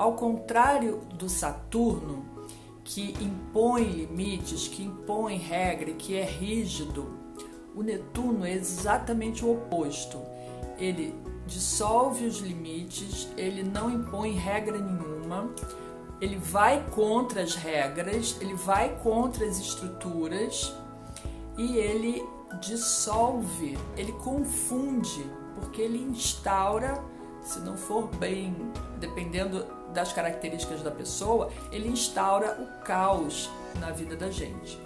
Ao contrário do Saturno, que impõe limites, que impõe regra, que é rígido, o Netuno é exatamente o oposto. Ele dissolve os limites, ele não impõe regra nenhuma, ele vai contra as regras, ele vai contra as estruturas e ele dissolve, ele confunde, porque ele instaura, se não for bem, dependendo das características da pessoa, ele instaura o caos na vida da gente.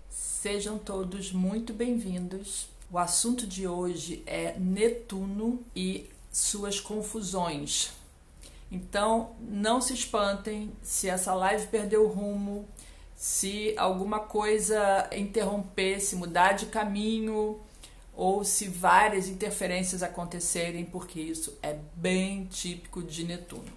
Sejam todos muito bem-vindos. O assunto de hoje é Netuno e suas confusões. Então, não se espantem se essa live perder o rumo, se alguma coisa interromper, se mudar de caminho ou se várias interferências acontecerem, porque isso é bem típico de Netuno.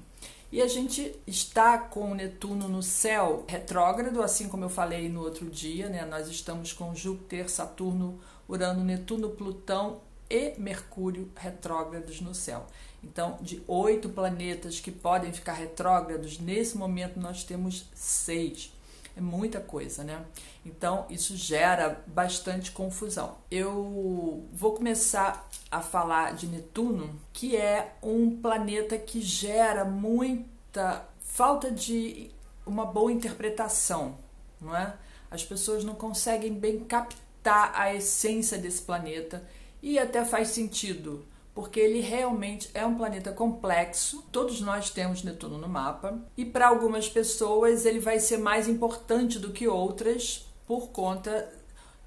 E a gente está com o Netuno no céu retrógrado, assim como eu falei no outro dia, né? Nós estamos com Júpiter, Saturno, Urano, Netuno, Plutão e Mercúrio retrógrados no céu. Então, de 8 planetas que podem ficar retrógrados, nesse momento nós temos 6. É muita coisa, né? Então, isso gera bastante confusão. Eu vou começar a falar de Netuno, que é um planeta que gera muita falta de uma boa interpretação, não é? As pessoas não conseguem bem captar a essência desse planeta e até faz sentido, porque ele realmente é um planeta complexo. Todos nós temos Netuno no mapa e para algumas pessoas ele vai ser mais importante do que outras por conta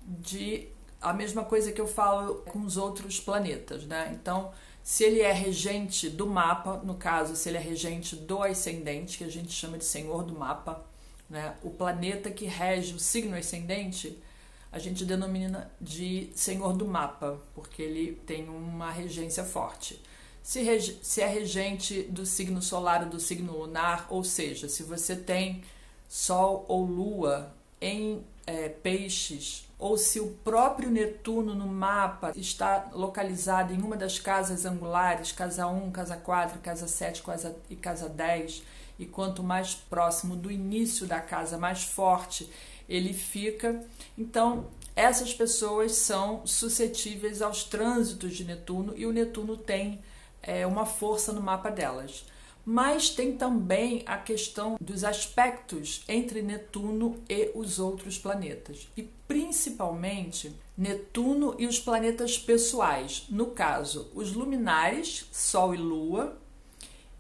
de a mesma coisa que eu falo com os outros planetas, né? Então, se ele é regente do mapa, no caso, se ele é regente do ascendente, que a gente chama de senhor do mapa, né? O planeta que rege o signo ascendente, a gente denomina de senhor do mapa, porque ele tem uma regência forte. Se é regente do signo solar ou do signo lunar, ou seja, se você tem Sol ou Lua em peixes, ou se o próprio Netuno no mapa está localizado em uma das casas angulares, casa 1, casa 4, casa 7 e casa 10, e quanto mais próximo do início da casa, mais forte ele fica. Então, essas pessoas são suscetíveis aos trânsitos de Netuno e o Netuno tem uma força no mapa delas. Mas tem também a questão dos aspectos entre Netuno e os outros planetas. E principalmente Netuno e os planetas pessoais. No caso, os luminares, Sol e Lua,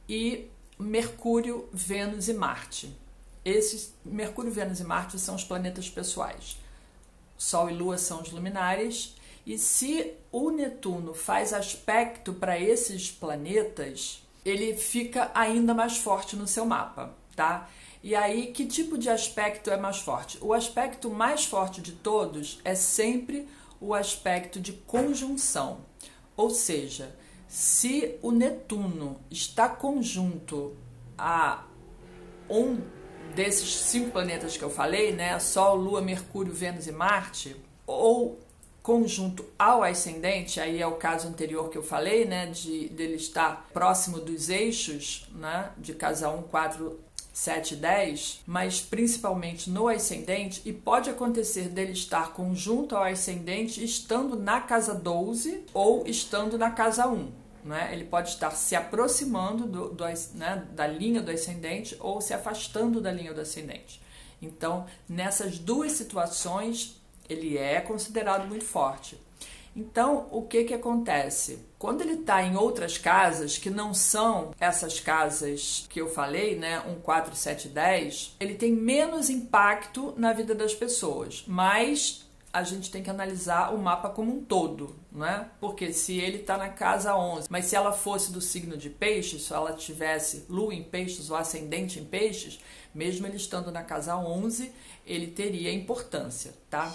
e Mercúrio, Vênus e Marte. Esses, Mercúrio, Vênus e Marte são os planetas pessoais. Sol e Lua são os luminares. E se o Netuno faz aspecto para esses planetas, ele fica ainda mais forte no seu mapa, tá? E aí, que tipo de aspecto é mais forte? O aspecto mais forte de todos é sempre o aspecto de conjunção. Ou seja, se o Netuno está conjunto a um desses 5 planetas que eu falei, né? Sol, Lua, Mercúrio, Vênus e Marte, ou conjunto ao ascendente, aí é o caso anterior que eu falei, né, dele estar próximo dos eixos, né, de casa 1, 4, 7 e 10, mas principalmente no ascendente, e pode acontecer dele estar conjunto ao ascendente estando na casa 12 ou estando na casa 1. Né? Ele pode estar se aproximando né, da linha do ascendente ou se afastando da linha do ascendente. Então, nessas duas situações, ele é considerado muito forte. Então, o que acontece? Quando ele está em outras casas, que não são essas casas que eu falei, né, 1, 4, 7, 10, ele tem menos impacto na vida das pessoas, mas a gente tem que analisar o mapa como um todo, né? Porque se ele está na casa 11, mas se ela fosse do signo de peixes, se ela tivesse lua em peixes ou ascendente em peixes, mesmo ele estando na casa 11, ele teria importância, tá?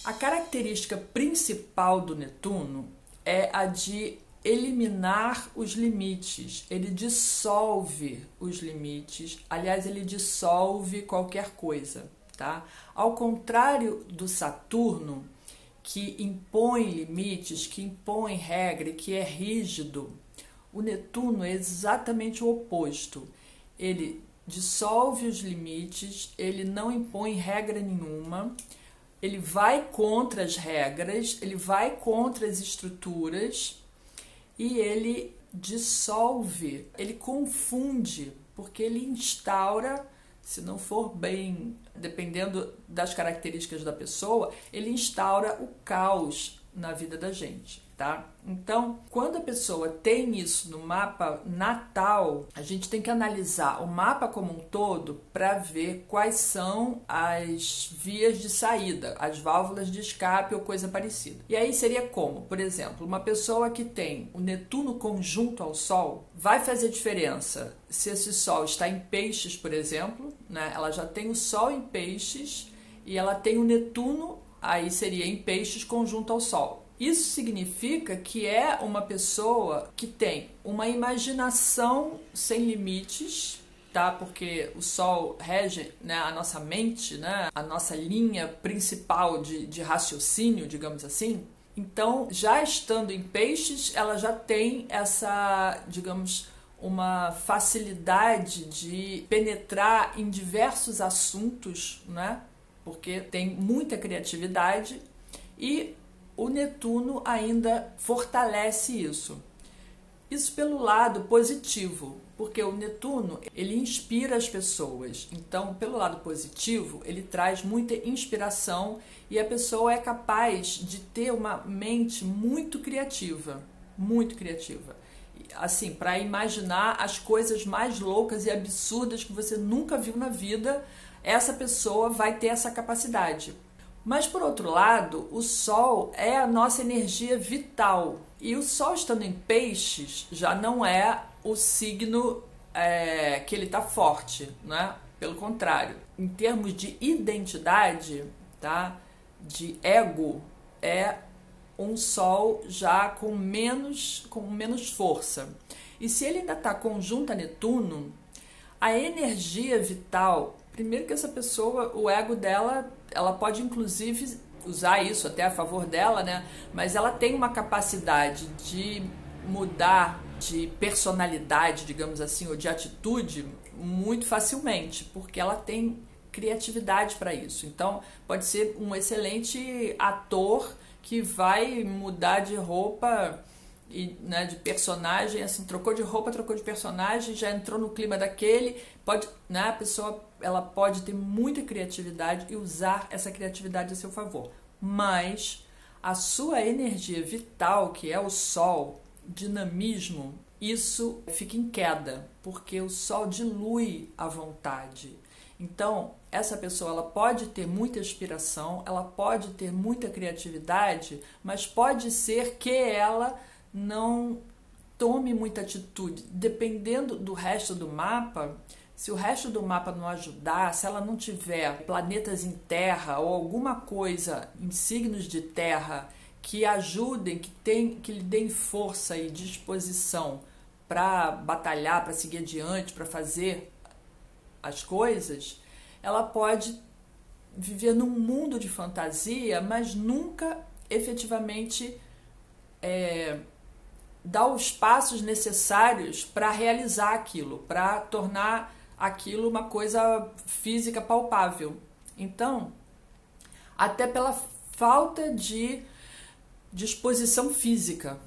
A característica principal do Netuno é a de eliminar os limites. Ele dissolve os limites, aliás, ele dissolve qualquer coisa. Tá? Ao contrário do Saturno, que impõe limites, que impõe regra e que é rígido, o Netuno é exatamente o oposto. Ele dissolve os limites, ele não impõe regra nenhuma, ele vai contra as regras, ele vai contra as estruturas e ele dissolve, ele confunde, porque ele instaura, se não for bem, dependendo das características da pessoa, ele instaura o caos na vida da gente, tá? Então, quando a pessoa tem isso no mapa natal, a gente tem que analisar o mapa como um todo para ver quais são as vias de saída, as válvulas de escape ou coisa parecida. E aí seria como, por exemplo, uma pessoa que tem o Netuno conjunto ao Sol, vai fazer diferença se esse Sol está em Peixes, por exemplo, né? Ela já tem o Sol em Peixes e ela tem o Netuno, aí seria em Peixes conjunto ao Sol. Isso significa que é uma pessoa que tem uma imaginação sem limites, tá? Porque o Sol rege, né, a nossa mente, né, a nossa linha principal de raciocínio, digamos assim. Então, já estando em Peixes, ela já tem essa, digamos, uma facilidade de penetrar em diversos assuntos, né? Porque tem muita criatividade e o Netuno ainda fortalece isso. Isso pelo lado positivo, porque o Netuno, ele inspira as pessoas. Então, pelo lado positivo, ele traz muita inspiração e a pessoa é capaz de ter uma mente muito criativa, assim, para imaginar as coisas mais loucas e absurdas que você nunca viu na vida, essa pessoa vai ter essa capacidade. Mas, por outro lado, o Sol é a nossa energia vital. E o Sol estando em Peixes já não é o signo que ele está forte, né? Pelo contrário, em termos de identidade, tá? De ego, é um Sol já com menos força. E se ele ainda está conjunto a Netuno, a energia vital, primeiro que essa pessoa, o ego dela, ela pode inclusive usar isso até a favor dela, né? Mas ela tem uma capacidade de mudar de personalidade, digamos assim, ou de atitude muito facilmente, porque ela tem criatividade para isso. Então, pode ser um excelente ator que vai mudar de roupa e, né, de personagem, assim, trocou de roupa, trocou de personagem, já entrou no clima daquele, pode, né, a pessoa, ela pode ter muita criatividade e usar essa criatividade a seu favor, mas a sua energia vital, que é o Sol, dinamismo, isso fica em queda, porque o Sol dilui a vontade. Então, essa pessoa, ela pode ter muita inspiração, ela pode ter muita criatividade, mas pode ser que ela não tome muita atitude. Dependendo do resto do mapa, se o resto do mapa não ajudar, se ela não tiver planetas em terra ou alguma coisa em signos de terra que ajudem, que lhe deem força e disposição para batalhar, para seguir adiante, para fazer as coisas, ela pode viver num mundo de fantasia, mas nunca efetivamente dar os passos necessários para realizar aquilo, para tornar aquilo uma coisa física palpável. Então, até pela falta de disposição física.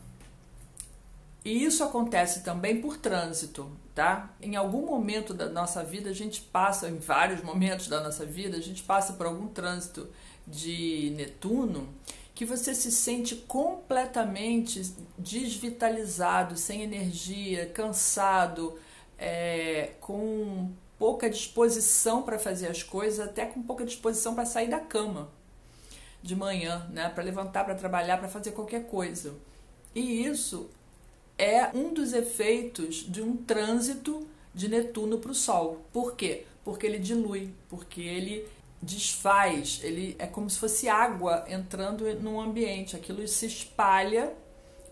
E isso acontece também por trânsito, tá? Em algum momento da nossa vida, a gente passa, em vários momentos da nossa vida, a gente passa por algum trânsito de Netuno que você se sente completamente desvitalizado, sem energia, cansado, com pouca disposição para fazer as coisas, até com pouca disposição para sair da cama de manhã, né? Para levantar, para trabalhar, para fazer qualquer coisa. E isso é um dos efeitos de um trânsito de Netuno para o Sol. Por quê? Porque ele dilui, porque ele desfaz, ele é como se fosse água entrando num ambiente, aquilo se espalha,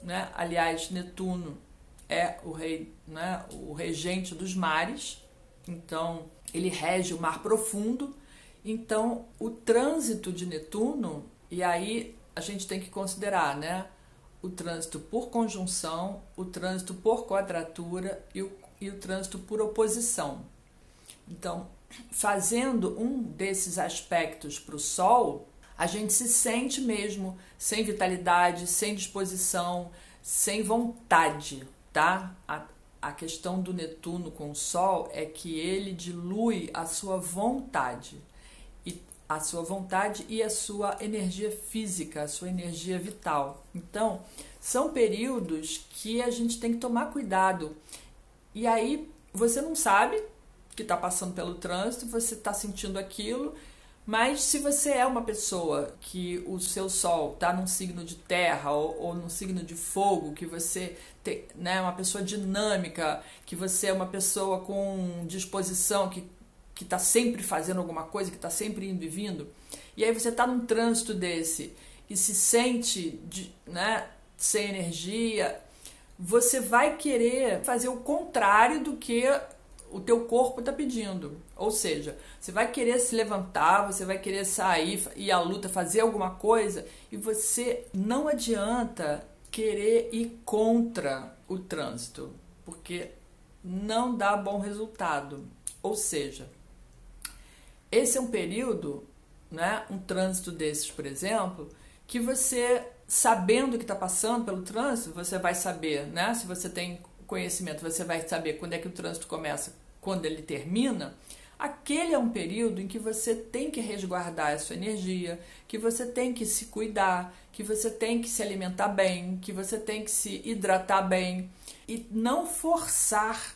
né? Aliás, Netuno é o rei, né? O regente dos mares, então ele rege o mar profundo. Então o trânsito de Netuno, e aí a gente tem que considerar, né? O trânsito por conjunção, o trânsito por quadratura e o trânsito por oposição. Então, fazendo um desses aspectos para o Sol, a gente se sente mesmo sem vitalidade, sem disposição, sem vontade, tá? A questão do Netuno com o Sol é que ele dilui a sua vontade. A sua vontade e a sua energia física, a sua energia vital. Então, são períodos que a gente tem que tomar cuidado. E aí, você não sabe que está passando pelo trânsito, você está sentindo aquilo, mas se você é uma pessoa que o seu Sol está num signo de terra ou num signo de fogo, que você tem, né, uma pessoa dinâmica, que você é uma pessoa com disposição, que está sempre fazendo alguma coisa, que está sempre indo e vindo, e aí você está num trânsito desse e se sente né, sem energia, você vai querer fazer o contrário do que o teu corpo está pedindo. Ou seja, você vai querer se levantar, você vai querer sair, ir à luta, fazer alguma coisa, e você não adianta querer ir contra o trânsito, porque não dá bom resultado. Ou seja, esse é um período, né, um trânsito desses, por exemplo, que você, sabendo que está passando pelo trânsito, você vai saber, né, se você tem conhecimento, você vai saber quando é que o trânsito começa, quando ele termina. Aquele é um período em que você tem que resguardar a sua energia, que você tem que se cuidar, que você tem que se alimentar bem, que você tem que se hidratar bem e não forçar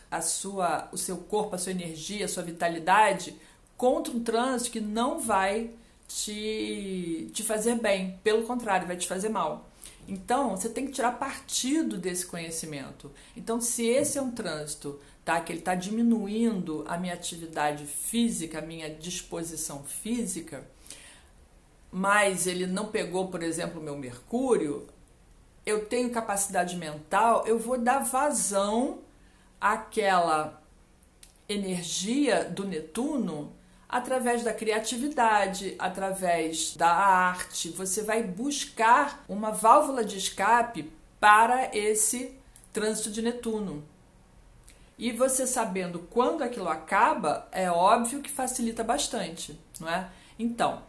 o seu corpo, a sua energia, a sua vitalidade contra um trânsito que não vai te fazer bem, pelo contrário, vai te fazer mal. Então, você tem que tirar partido desse conhecimento. Então, se esse é um trânsito, tá, que ele está diminuindo a minha atividade física, a minha disposição física, mas ele não pegou, por exemplo, o meu Mercúrio, eu tenho capacidade mental, eu vou dar vazão àquela energia do Netuno através da criatividade, através da arte. Você vai buscar uma válvula de escape para esse trânsito de Netuno. E você sabendo quando aquilo acaba, é óbvio que facilita bastante, não é? Então,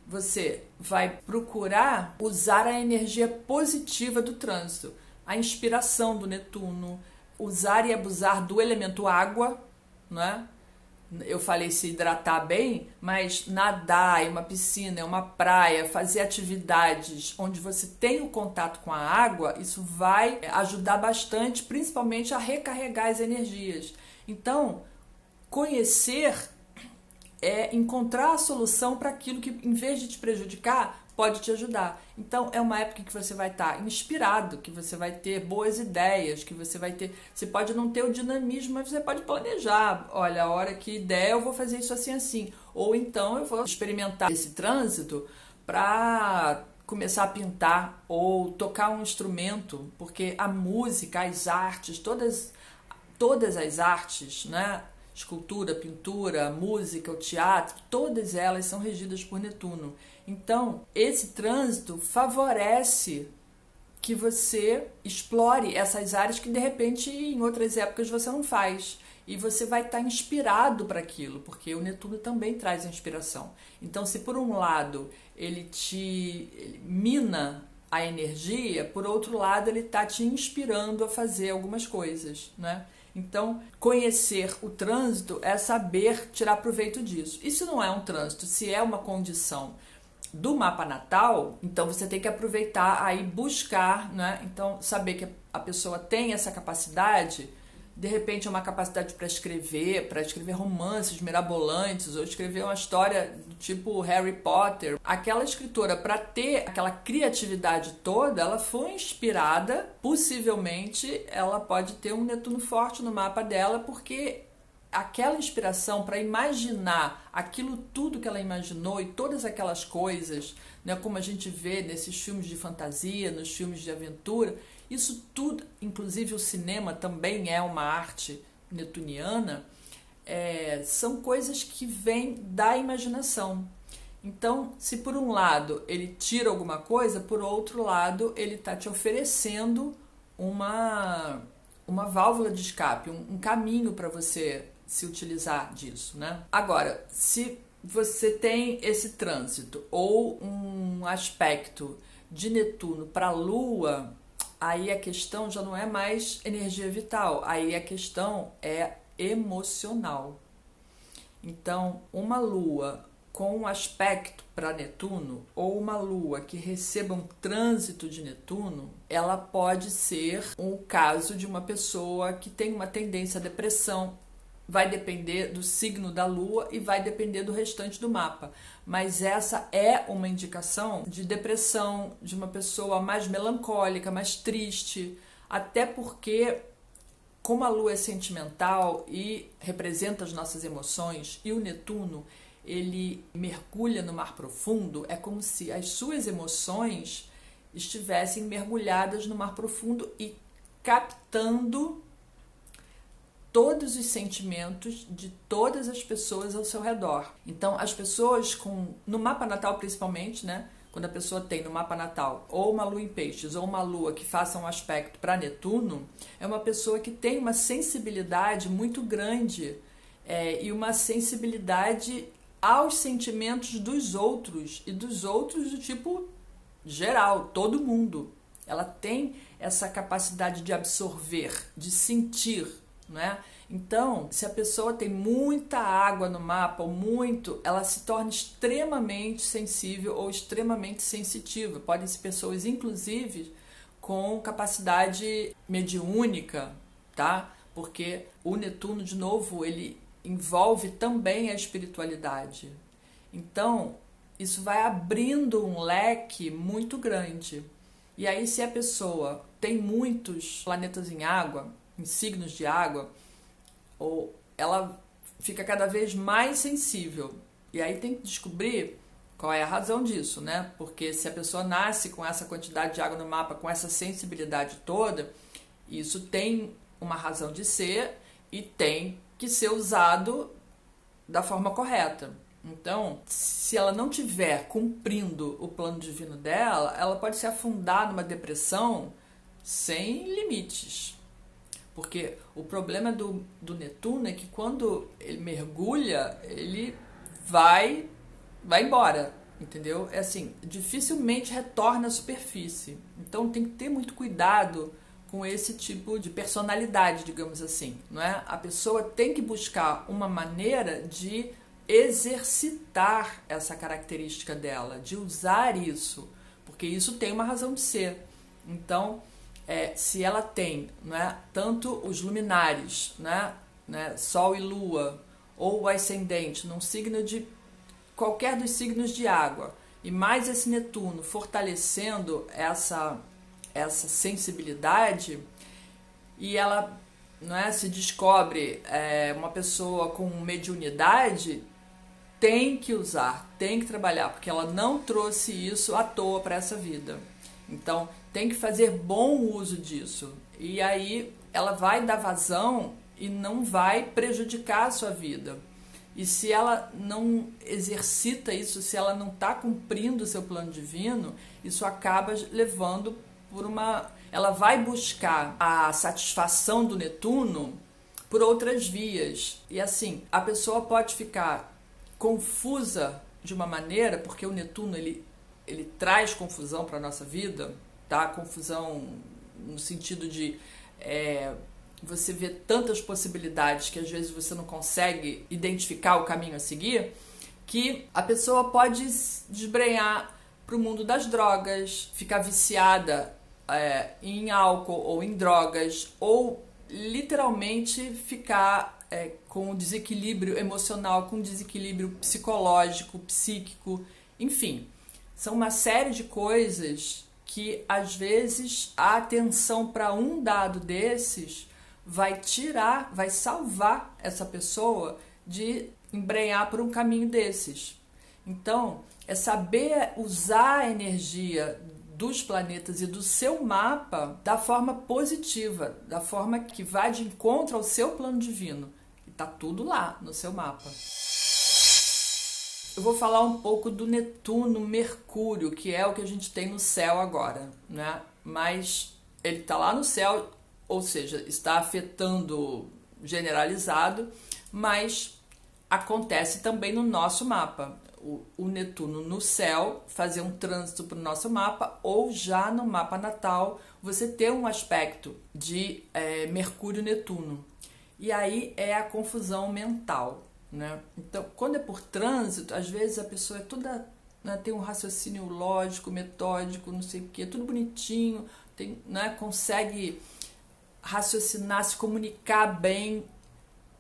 você vai procurar usar a energia positiva do trânsito, a inspiração do Netuno, usar e abusar do elemento água, não é? Eu falei se hidratar bem, mas nadar em uma piscina, em uma praia, fazer atividades onde você tem o contato com a água, isso vai ajudar bastante, principalmente a recarregar as energias. Então, conhecer é encontrar a solução para aquilo que, em vez de te prejudicar, pode te ajudar. Então, é uma época que você vai estar inspirado, que você vai ter boas ideias, que você vai ter... Você pode não ter o dinamismo, mas você pode planejar. Olha, a hora que der, eu vou fazer isso assim, assim. Ou então, eu vou experimentar esse trânsito para começar a pintar ou tocar um instrumento, porque a música, as artes, todas as artes, né? Escultura, pintura, música, o teatro, todas elas são regidas por Netuno. Então, esse trânsito favorece que você explore essas áreas que, de repente, em outras épocas você não faz. E você vai estar inspirado para aquilo, porque o Netuno também traz inspiração. Então, se por um lado ele mina a energia, por outro lado ele está te inspirando a fazer algumas coisas, né? Então, conhecer o trânsito é saber tirar proveito disso. Isso não é um trânsito, se é uma condição do mapa natal, então você tem que aproveitar aí, buscar, né? Então, saber que a pessoa tem essa capacidade, de repente é uma capacidade para escrever romances mirabolantes, ou escrever uma história do tipo Harry Potter. Aquela escritora, para ter aquela criatividade toda, ela foi inspirada, possivelmente ela pode ter um Netuno forte no mapa dela, porque aquela inspiração para imaginar aquilo tudo que ela imaginou e todas aquelas coisas, né, como a gente vê nesses filmes de fantasia, nos filmes de aventura, isso tudo, inclusive o cinema também é uma arte netuniana, são coisas que vêm da imaginação. Então, se por um lado ele tira alguma coisa, por outro lado ele está te oferecendo uma válvula de escape, um caminho para você se utilizar disso, né? Agora, se você tem esse trânsito ou um aspecto de Netuno para a Lua, aí a questão já não é mais energia vital, aí a questão é emocional. Então, uma Lua com um aspecto para Netuno ou uma Lua que receba um trânsito de Netuno, ela pode ser um caso de uma pessoa que tem uma tendência à depressão. Vai depender do signo da Lua e vai depender do restante do mapa. Mas essa é uma indicação de depressão, de uma pessoa mais melancólica, mais triste, até porque como a Lua é sentimental e representa as nossas emoções, e o Netuno ele mergulha no mar profundo, é como se as suas emoções estivessem mergulhadas no mar profundo e captando todos os sentimentos de todas as pessoas ao seu redor. Então, as pessoas no mapa natal principalmente, né? Quando a pessoa tem no mapa natal ou uma lua em peixes ou uma lua que faça um aspecto para Netuno, é uma pessoa que tem uma sensibilidade muito grande e uma sensibilidade aos sentimentos dos outros e dos outros do tipo geral, todo mundo. Ela tem essa capacidade de absorver, de sentir, né? Então, se a pessoa tem muita água no mapa ou muito, ela se torna extremamente sensível ou extremamente sensitiva. Podem ser pessoas, inclusive, com capacidade mediúnica, tá? Porque o Netuno, de novo, ele envolve também a espiritualidade. Então, isso vai abrindo um leque muito grande. E aí, se a pessoa tem muitos planetas em água, em signos de água, ou ela fica cada vez mais sensível. E aí tem que descobrir qual é a razão disso, né? Porque se a pessoa nasce com essa quantidade de água no mapa, com essa sensibilidade toda, isso tem uma razão de ser e tem que ser usado da forma correta. Então, se ela não estiver cumprindo o plano divino dela, ela pode se afundar numa depressão sem limites. Porque o problema do Netuno é que quando ele mergulha, ele vai embora, entendeu? É assim, dificilmente retorna à superfície. Então tem que ter muito cuidado com esse tipo de personalidade, digamos assim, não é? A pessoa tem que buscar uma maneira de exercitar essa característica dela, de usar isso, porque isso tem uma razão de ser. Então, se ela tem, né, tanto os luminares, né, Sol e Lua, ou o ascendente, num signo de qualquer dos signos de água, e mais esse Netuno fortalecendo essa sensibilidade, e ela, né, se descobre uma pessoa com mediunidade, tem que usar, tem que trabalhar, porque ela não trouxe isso à toa para essa vida. Então, tem que fazer bom uso disso. E aí ela vai dar vazão e não vai prejudicar a sua vida. E se ela não exercita isso, se ela não está cumprindo o seu plano divino, isso acaba levando por uma... Ela vai buscar a satisfação do Netuno por outras vias. E assim, a pessoa pode ficar confusa de uma maneira, porque o Netuno ele traz confusão para a nossa vida, tá? Confusão no sentido de você vê tantas possibilidades que às vezes você não consegue identificar o caminho a seguir, que a pessoa pode desbrenhar para o mundo das drogas, ficar viciada em álcool ou em drogas, ou literalmente ficar com desequilíbrio emocional, com desequilíbrio psicológico, psíquico, enfim. São uma série de coisas que, às vezes, a atenção para um dado desses vai salvar essa pessoa de embrenhar por um caminho desses. Então, é saber usar a energia dos planetas e do seu mapa da forma positiva, da forma que vai de encontro ao seu plano divino. E tá tudo lá no seu mapa. eu vou falar um pouco do Netuno, Mercúrio, que é o que a gente tem no céu agora, né? Mas ele está lá no céu, ou seja, está afetando generalizado, mas acontece também no nosso mapa. O Netuno no céu fazer um trânsito para o nosso mapa, ou já no mapa natal você ter um aspecto de Mercúrio-Netuno. E aí é a confusão mental, né? Então, quando é por trânsito, às vezes a pessoa é toda, né, tem um raciocínio lógico, metódico, não sei o que, tudo bonitinho, tem, né, consegue raciocinar, se comunicar bem,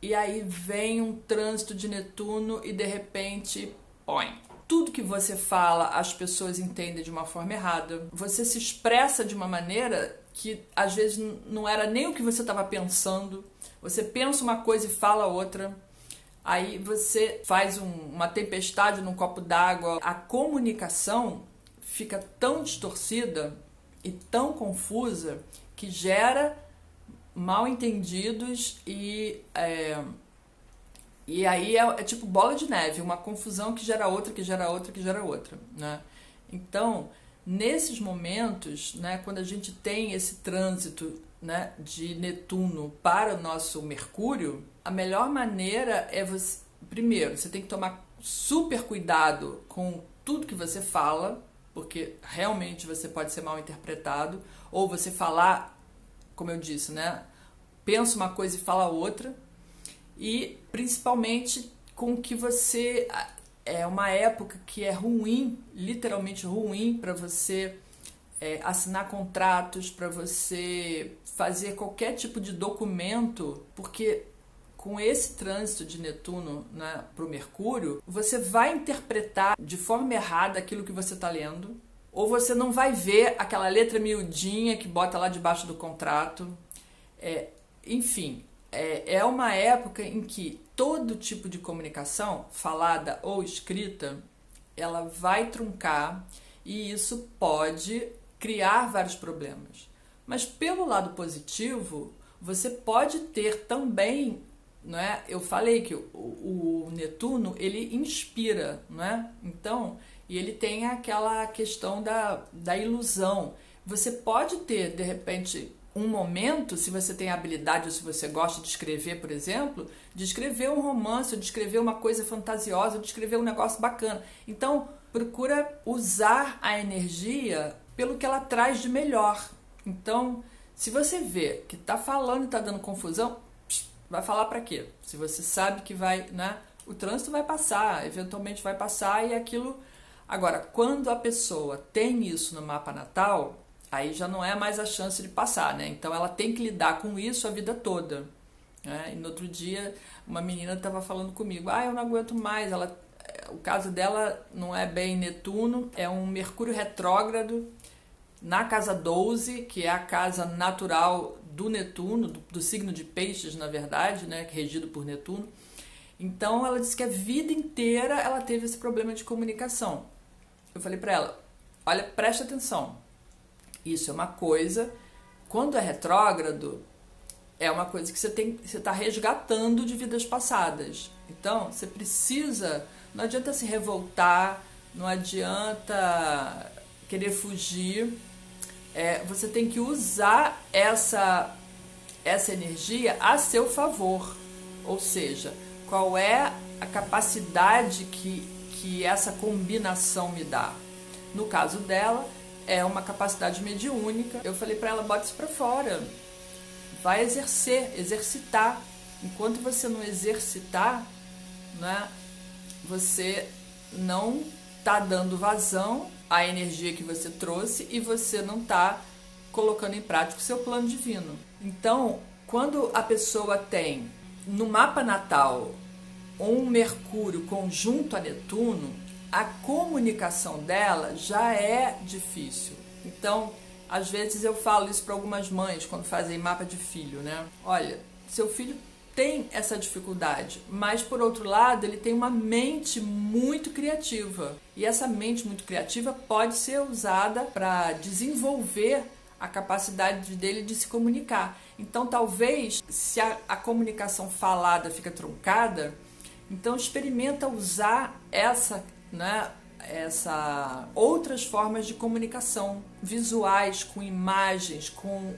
e aí vem um trânsito de Netuno e de repente, põe. Tudo que você fala, as pessoas entendem de uma forma errada. Você se expressa de uma maneira que às vezes não era nem o que você estava pensando. Você pensa uma coisa e fala outra. Aí você faz uma tempestade num copo d'água. A comunicação fica tão distorcida e tão confusa que gera mal entendidos e aí é tipo bola de neve, uma confusão que gera outra, que gera outra, que gera outra, né? Então, nesses momentos, né, quando a gente tem esse trânsito, né, de Netuno para o nosso Mercúrio, a melhor maneira é você, primeiro, você tem que tomar super cuidado com tudo que você fala, porque realmente você pode ser mal interpretado, ou você falar, como eu disse, né, pensa uma coisa e fala outra. E principalmente com que você... É uma época que é ruim, literalmente ruim, para você assinar contratos, para você fazer qualquer tipo de documento, porque com esse trânsito de Netuno, né, para o Mercúrio, você vai interpretar de forma errada aquilo que você está lendo, ou você não vai ver aquela letra miudinha que bota lá debaixo do contrato. Enfim... É uma época em que todo tipo de comunicação, falada ou escrita, ela vai truncar e isso pode criar vários problemas. Mas pelo lado positivo, você pode ter também, né? Eu falei que o Netuno, ele inspira, né? Então, e ele tem aquela questão da ilusão. Você pode ter, de repente, um momento, se você tem habilidade ou se você gosta de escrever, por exemplo, de escrever um romance, ou de escrever uma coisa fantasiosa, ou de escrever um negócio bacana. Então, procura usar a energia pelo que ela traz de melhor. Então, se você vê que está falando e está dando confusão, vai falar para quê? Se você sabe que vai, né? O trânsito vai passar, eventualmente vai passar e aquilo... Agora, quando a pessoa tem isso no mapa natal... Aí já não é mais a chance de passar, né? Então ela tem que lidar com isso a vida toda, né? E no outro dia uma menina estava falando comigo, eu não aguento mais. O caso dela não é bem Netuno, é um Mercúrio retrógrado na casa 12, que é a casa natural do Netuno, do signo de Peixes, na verdade, né? Regido por Netuno. Então ela disse que a vida inteira ela teve esse problema de comunicação. Eu falei para ela, olha, presta atenção. Isso é uma coisa, quando é retrógrado, é uma coisa que você está resgatando de vidas passadas. Então, você precisa, não adianta se revoltar, não adianta querer fugir, você tem que usar essa energia a seu favor. Ou seja, qual é a capacidade que essa combinação me dá? No caso dela, é uma capacidade mediúnica. Eu falei para ela, bota isso para fora. Vai exercitar. Enquanto você não exercitar, né, você não está dando vazão à energia que você trouxe e você não está colocando em prática o seu plano divino. Então, quando a pessoa tem no mapa natal um Mercúrio conjunto a Netuno, a comunicação dela já é difícil. Então, às vezes eu falo isso para algumas mães quando fazem mapa de filho, né? Olha, seu filho tem essa dificuldade, mas por outro lado ele tem uma mente muito criativa. E essa mente muito criativa pode ser usada para desenvolver a capacidade dele de se comunicar. Então talvez, se a comunicação falada fica truncada, Então experimenta usar outras formas de comunicação, visuais, com imagens, com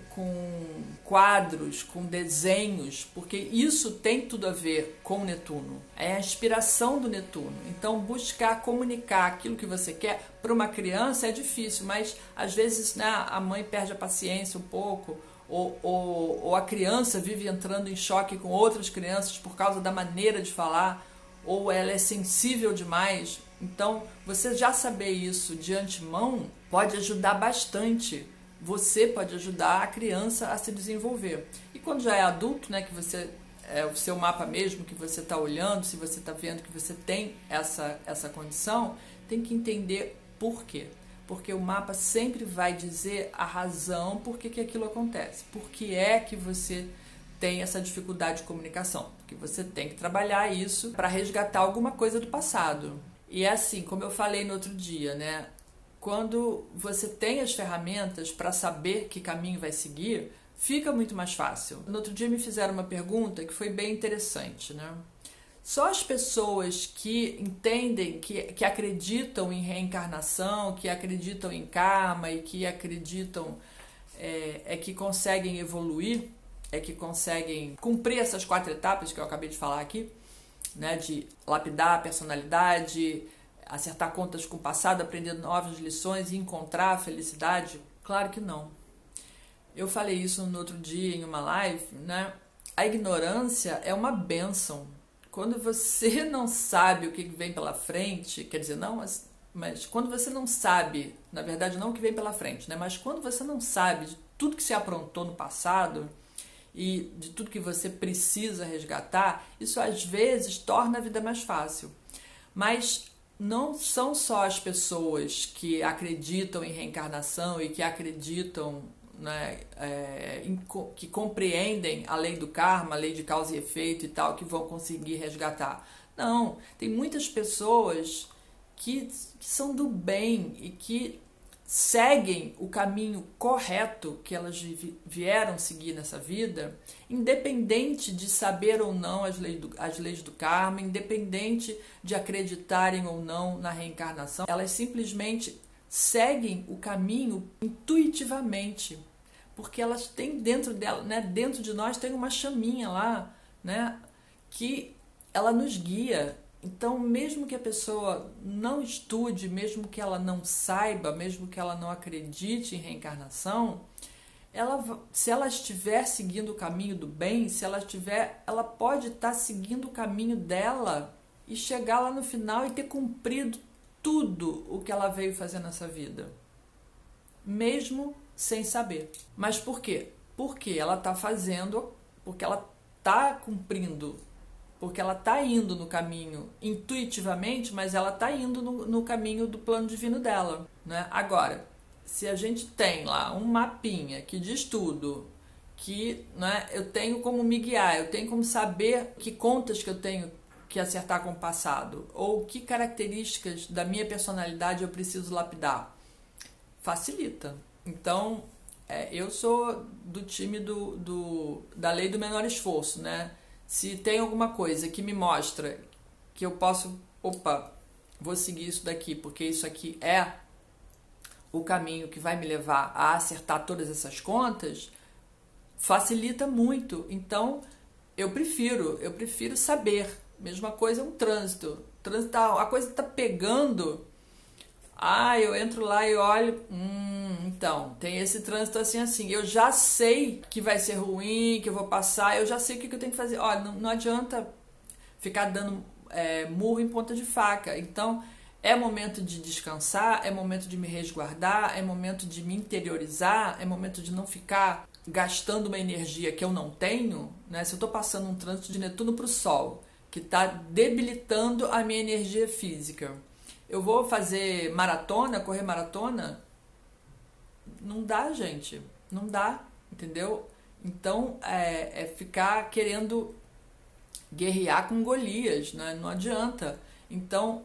quadros, com desenhos, porque isso tem tudo a ver com Netuno. É a inspiração do Netuno. Então buscar comunicar aquilo que você quer para uma criança é difícil, mas às vezes, né, a mãe perde a paciência um pouco, ou a criança vive entrando em choque com outras crianças por causa da maneira de falar, ou ela é sensível demais. Então, você já saber isso de antemão pode ajudar bastante. Você pode ajudar a criança a se desenvolver. E quando já é adulto, né, que você é o seu mapa mesmo, que você está olhando, se você está vendo que você tem essa condição, tem que entender por quê. Porque o mapa sempre vai dizer a razão por que aquilo acontece. Por que é que você tem essa dificuldade de comunicação? Porque você tem que trabalhar isso para resgatar alguma coisa do passado. E é assim, como eu falei no outro dia, né? Quando você tem as ferramentas para saber que caminho vai seguir, fica muito mais fácil. No outro dia me fizeram uma pergunta que foi bem interessante, né? Só as pessoas que entendem, que acreditam em reencarnação, que acreditam em karma e que acreditam que conseguem evoluir, que conseguem cumprir essas 4 etapas que eu acabei de falar aqui, né, de lapidar a personalidade, acertar contas com o passado, aprender novas lições e encontrar a felicidade? Claro que não. Eu falei isso no outro dia em uma live, né? A ignorância é uma bênção. Quando você não sabe o que vem pela frente, quer dizer, não, mas quando você não sabe, na verdade não o que vem pela frente, né? Mas quando você não sabe de tudo que se aprontou no passado e de tudo que você precisa resgatar, isso às vezes torna a vida mais fácil. Mas não são só as pessoas que acreditam em reencarnação e que acreditam, né, que compreendem a lei do karma, a lei de causa e efeito e tal, que vão conseguir resgatar. Não, tem muitas pessoas que são do bem e que seguem o caminho correto que elas vieram seguir nessa vida, independente de saber ou não as leis do karma, independente de acreditarem ou não na reencarnação, elas simplesmente seguem o caminho intuitivamente, porque elas têm dentro dela, né, dentro de nós tem uma chaminha lá, né, que ela nos guia. Então, mesmo que a pessoa não estude, mesmo que ela não saiba, mesmo que ela não acredite em reencarnação, se ela estiver seguindo o caminho do bem, ela pode estar seguindo o caminho dela e chegar lá no final e ter cumprido tudo o que ela veio fazer nessa vida, mesmo sem saber. Mas por quê? Porque ela está fazendo, porque ela está cumprindo, porque ela está indo no caminho intuitivamente, mas ela está indo no caminho do plano divino dela, né? Agora, se a gente tem lá um mapinha que diz tudo, que, né, eu tenho como me guiar, eu tenho como saber que contas que eu tenho que acertar com o passado, ou que características da minha personalidade eu preciso lapidar, facilita. Então, eu sou do time da lei do menor esforço, né? Se tem alguma coisa que me mostra que eu posso, vou seguir isso daqui, porque isso aqui é o caminho que vai me levar a acertar todas essas contas, facilita muito. Então, eu prefiro saber. Mesma coisa um trânsito. A coisa está pegando. Eu entro lá e olho, então, tem esse trânsito assim. Eu já sei que vai ser ruim, que eu vou passar, eu já sei o que eu tenho que fazer. Olha, não adianta ficar dando murro em ponta de faca. Então, é momento de descansar, é momento de me resguardar, é momento de me interiorizar, é momento de não ficar gastando uma energia que eu não tenho, né? Se eu estou passando um trânsito de Netuno para o Sol, que está debilitando a minha energia física, eu vou fazer maratona, correr maratona? Não dá, gente. Não dá, entendeu? Então, ficar querendo guerrear com Golias, né? Não adianta. Então,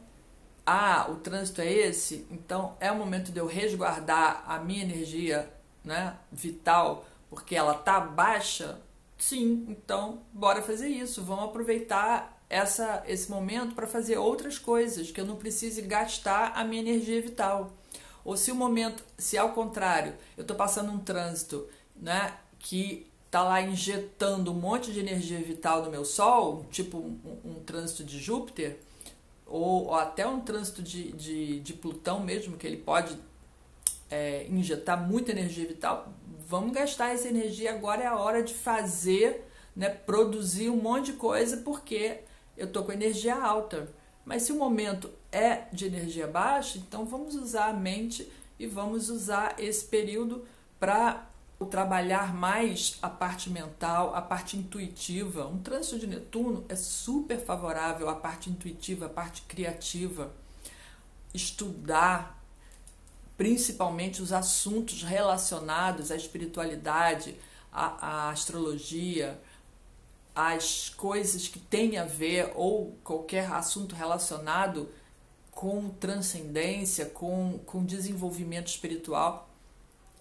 o trânsito é esse? Então, é o momento de eu resguardar a minha energia, né, vital, porque ela tá baixa? Sim, então, bora fazer isso. Vamos aproveitar esse momento para fazer outras coisas, que eu não precise gastar a minha energia vital. Ou se o momento, se ao contrário, eu estou passando um trânsito, né, que está lá injetando um monte de energia vital no meu Sol, tipo um trânsito de Júpiter, ou até um trânsito de Plutão mesmo, que ele pode injetar muita energia vital, vamos gastar essa energia, agora é a hora de fazer, né, produzir um monte de coisa, porque eu estou com energia alta. Mas se o momento é de energia baixa, então vamos usar a mente e vamos usar esse período para trabalhar mais a parte mental, a parte intuitiva. Um trânsito de Netuno é super favorável à parte intuitiva, à parte criativa. Estudar, principalmente os assuntos relacionados à espiritualidade, à astrologia, as coisas que têm a ver, ou qualquer assunto relacionado com transcendência, com desenvolvimento espiritual,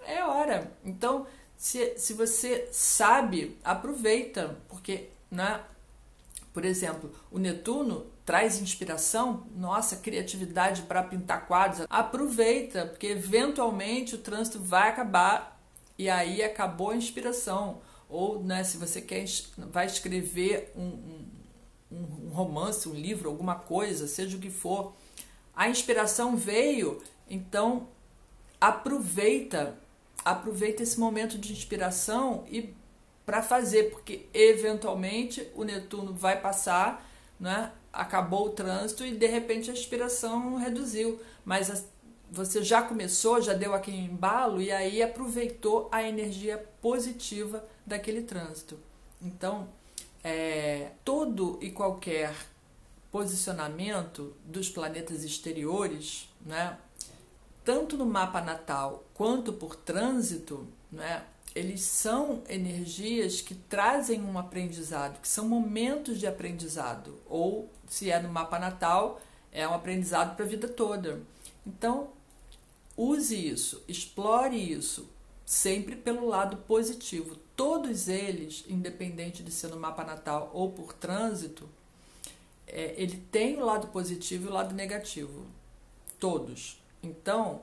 é hora. Então, se você sabe, aproveita, porque, né, por exemplo, o Netuno traz inspiração, nossa, criatividade para pintar quadros, aproveita, porque eventualmente o trânsito vai acabar e aí acabou a inspiração. Ou, né, se você vai escrever um romance, um livro, alguma coisa, seja o que for, a inspiração veio, então aproveita esse momento de inspiração e para fazer, porque eventualmente o Netuno vai passar, né, acabou o trânsito e de repente a inspiração reduziu, mas você já começou, já deu aquele embalo e aí aproveitou a energia positiva daquele trânsito. Então, todo e qualquer posicionamento dos planetas exteriores, né, tanto no mapa natal quanto por trânsito, né, eles são energias que trazem um aprendizado, que são momentos de aprendizado, ou se é no mapa natal, é um aprendizado para a vida toda. Então, use isso, explore isso, sempre pelo lado positivo. Todos eles, independente de ser no mapa natal ou por trânsito, ele tem o lado positivo e o lado negativo. Todos. Então,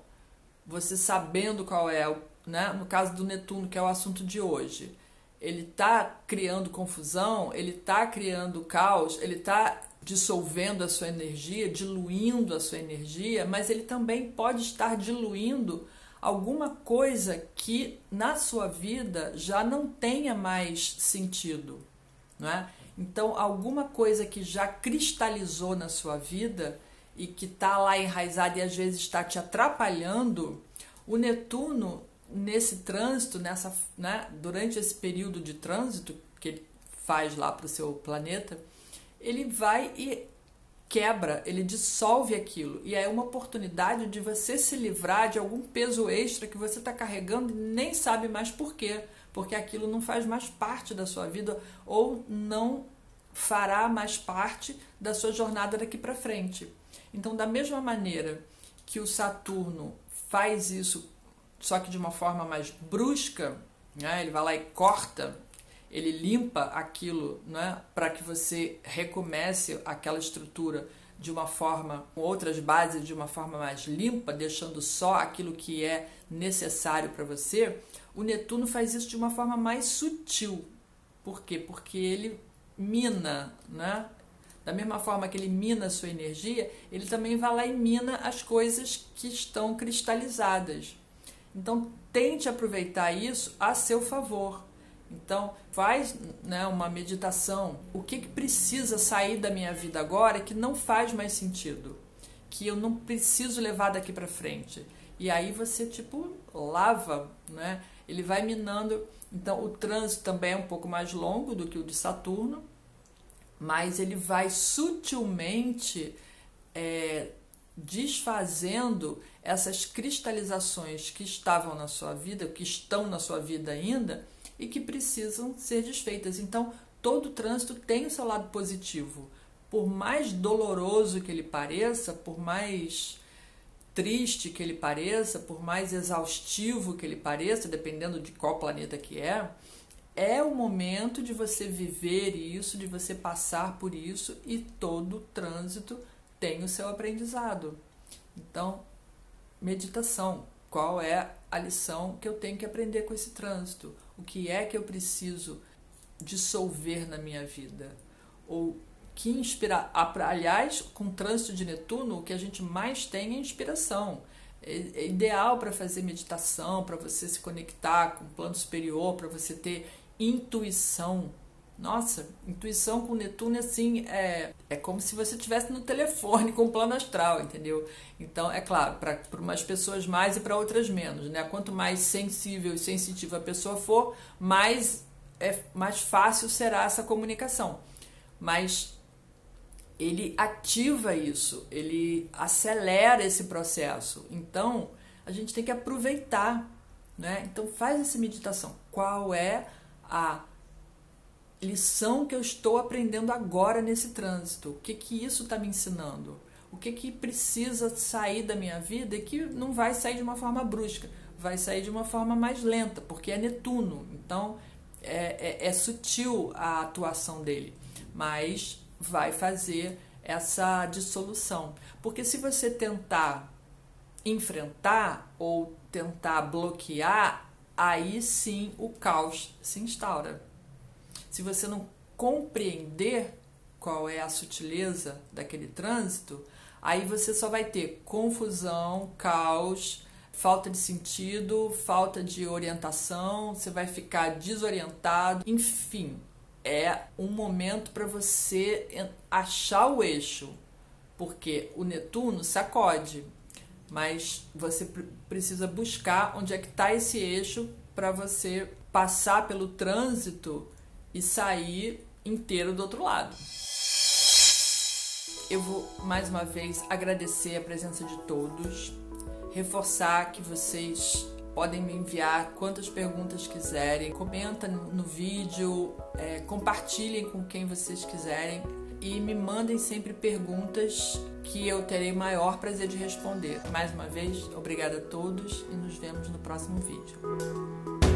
você sabendo qual é, né, no caso do Netuno, que é o assunto de hoje, ele está criando confusão, ele está criando caos, ele está dissolvendo a sua energia, diluindo a sua energia, mas ele também pode estar diluindo alguma coisa que na sua vida já não tenha mais sentido, não é? Então, alguma coisa que já cristalizou na sua vida e que está lá enraizada e às vezes está te atrapalhando, o Netuno, nesse trânsito, né, durante esse período de trânsito que ele faz lá para o seu planeta, ele vai e quebra, ele dissolve aquilo. E é uma oportunidade de você se livrar de algum peso extra que você está carregando e nem sabe mais por quê. Porque aquilo não faz mais parte da sua vida ou não fará mais parte da sua jornada daqui para frente. Então, da mesma maneira que o Saturno faz isso, só que de uma forma mais brusca, né? Ele vai lá e corta, ele limpa aquilo, né? Para que você recomece aquela estrutura de uma forma, com outras bases, de uma forma mais limpa, deixando só aquilo que é necessário para você. O Netuno faz isso de uma forma mais sutil. Por quê? Porque ele mina, né? Da mesma forma que ele mina a sua energia, ele também vai lá e mina as coisas que estão cristalizadas. Então, tente aproveitar isso a seu favor. Então, faz, né, uma meditação. O que precisa sair da minha vida agora que não faz mais sentido? Que eu não preciso levar daqui para frente. E aí você, lava, né? Ele vai minando. Então, o trânsito também é um pouco mais longo do que o de Saturno, mas ele vai sutilmente desfazendo essas cristalizações que estavam na sua vida, que estão na sua vida ainda e que precisam ser desfeitas. Então, todo trânsito tem o seu lado positivo. Por mais doloroso que ele pareça, por mais triste que ele pareça, por mais exaustivo que ele pareça, dependendo de qual planeta que é, é o momento de você viver isso, de você passar por isso, e todo trânsito tem o seu aprendizado. Então, meditação. Qual é a lição que eu tenho que aprender com esse trânsito? O que é que eu preciso dissolver na minha vida? Ou que inspirar? Aliás, com o trânsito de Netuno, o que a gente mais tem é inspiração. É ideal para fazer meditação, para você se conectar com o plano superior, para você ter intuição. Nossa, intuição com Netuno assim, é como se você estivesse no telefone com o plano astral, entendeu? Então, é claro, para umas pessoas mais e para outras menos, né? Quanto mais sensível e sensitiva a pessoa for, mais fácil será essa comunicação. Mas ele ativa isso, ele acelera esse processo. Então, a gente tem que aproveitar, né? Então, faz essa meditação. Qual é a lição que eu estou aprendendo agora nesse trânsito? O que isso está me ensinando? O que precisa sair da minha vida e que não vai sair de uma forma brusca, vai sair de uma forma mais lenta, porque é Netuno. Então, é sutil a atuação dele, mas vai fazer essa dissolução. Porque se você tentar enfrentar ou tentar bloquear, aí sim o caos se instaura. Se você não compreender qual é a sutileza daquele trânsito, aí você só vai ter confusão, caos, falta de sentido, falta de orientação, você vai ficar desorientado, enfim. É um momento para você achar o eixo, porque o Netuno sacode, mas você precisa buscar onde é que está esse eixo para você passar pelo trânsito e sair inteiro do outro lado. Eu vou mais uma vez agradecer a presença de todos, reforçar que vocês podem me enviar quantas perguntas quiserem, comenta no vídeo, compartilhem com quem vocês quiserem e me mandem sempre perguntas que eu terei maior prazer de responder. Mais uma vez, obrigada a todos e nos vemos no próximo vídeo.